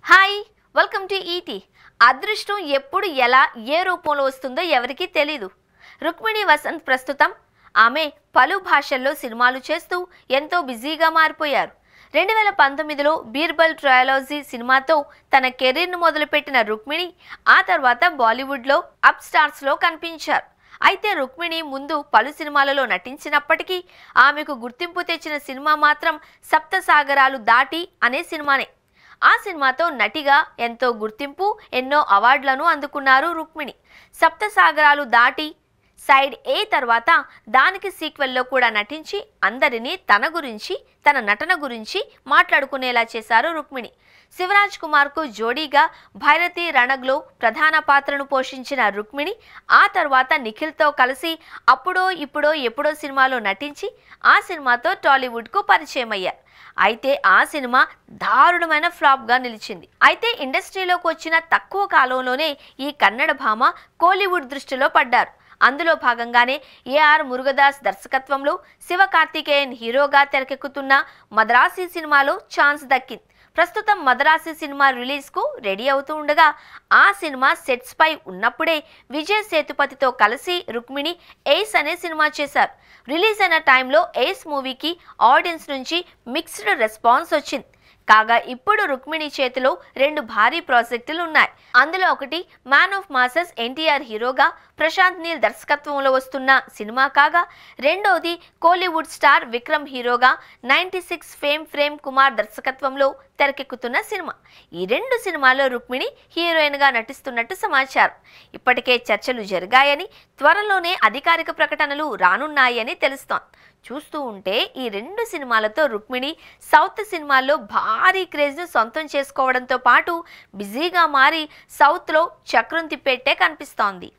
Hi welcome to ఈటీ. అదృష్టం ఎప్పుడు ఎలా ఏ రూపంలో వస్తుందో ఎవరికీ తెలీదు. రుక్మిణి వసంత్ ప్రస్తుతం ఆమె పలు భాషల్లో సినిమాలు చేస్తూ ఎంతో బిజీగా మారిపోయారు. 2019లో బీర్బల్ ట్రయాలజీ సినిమాతో తన కెరీర్ను మొదలుపెట్టిన రుక్మిణి ఆ తర్వాత బాలీవుడ్లో అప్ స్టార్స్లో కనిపించారు. అయితే రుక్మిణి ముందు పలు సినిమాలలో నటించినప్పటికీ ఆమెకు గుర్తింపు తెచ్చిన సినిమా మాత్రం సప్తసాగరాలు దాటి అనే సినిమానే. ఆ సినిమాతో నటిగా ఎంతో గుర్తింపు, ఎన్నో అవార్డులను అందుకున్నారు రుక్మిణి. సప్తసాగరాలు దాటి సైడ్ ఏ తర్వాత దానికి సీక్వెల్లో కూడా నటించి అందరినీ తన గురించి, తన నటన గురించి మాట్లాడుకునేలా చేశారు రుక్మిణి. శివరాజ్ కుమార్కు జోడీగా భైరతి రణగ్లో ప్రధాన పాత్రను పోషించిన రుక్మిణి ఆ తర్వాత నిఖిల్తో కలిసి అప్పుడో ఇప్పుడో ఎప్పుడో సినిమాలో నటించి ఆ సినిమాతో టాలీవుడ్కు పరిచయం అయ్యారు. అయితే ఆ సినిమా దారుణమైన ఫ్లాప్గా నిలిచింది. అయితే ఇండస్ట్రీలోకి వచ్చిన తక్కువ కాలంలోనే ఈ కన్నడ భామ కోలీవుడ్ దృష్టిలో పడ్డారు. అందులో భాగంగానే ఏఆర్ మురుగదాస్ దర్శకత్వంలో శివకార్తికేయన్ హీరోగా తెరకెక్కుతున్న మద్రాసి సినిమాలో ఛాన్స్ దక్కింది. ప్రస్తుతం మద్రాసి సినిమా రిలీజ్కు రెడీ అవుతూ ఉండగా ఆ సినిమా సెట్స్ పై ఉన్నప్పుడే విజయ్ సేతుపతితో కలిసి రుక్మిణి ఏస్ అనే సినిమా చేశారు. రిలీజ్ అయిన టైంలో ఏస్ మూవీకి ఆడియన్స్ నుంచి మిక్స్డ్ రెస్పాన్స్ వచ్చింది. కాగా ఇప్పుడు రుక్మిణి చేతిలో 2 భారీ ప్రాజెక్టులు ఉన్నాయి. అందులో ఒకటి మ్యాన్ ఆఫ్ మాసెస్ ఎన్టీఆర్ హీరోగా ప్రశాంత్ నీల్ దర్శకత్వంలో వస్తున్న సినిమా కాగా, రెండోది కోలీవుడ్ స్టార్ విక్రమ్ హీరోగా 96 ఫ్రేమ్ కుమార్ దర్శకత్వంలో తెరకెక్కుతున్న సినిమా. ఈ 2 సినిమాల్లో రుక్మిణి హీరోయిన్గా నటిస్తున్నట్టు సమాచారం. ఇప్పటికే చర్చలు జరిగాయని, త్వరలోనే అధికారిక ప్రకటనలు రానున్నాయని తెలుస్తోంది. చూస్తూ ఉంటే ఈ 2 సినిమాలతో రుక్మిణి సౌత్ సినిమాల్లో భారీ క్రేజ్ను సొంతం చేసుకోవడంతో పాటు బిజీగా మారి సౌత్లో చక్రం తిప్పేట్టే కనిపిస్తోంది.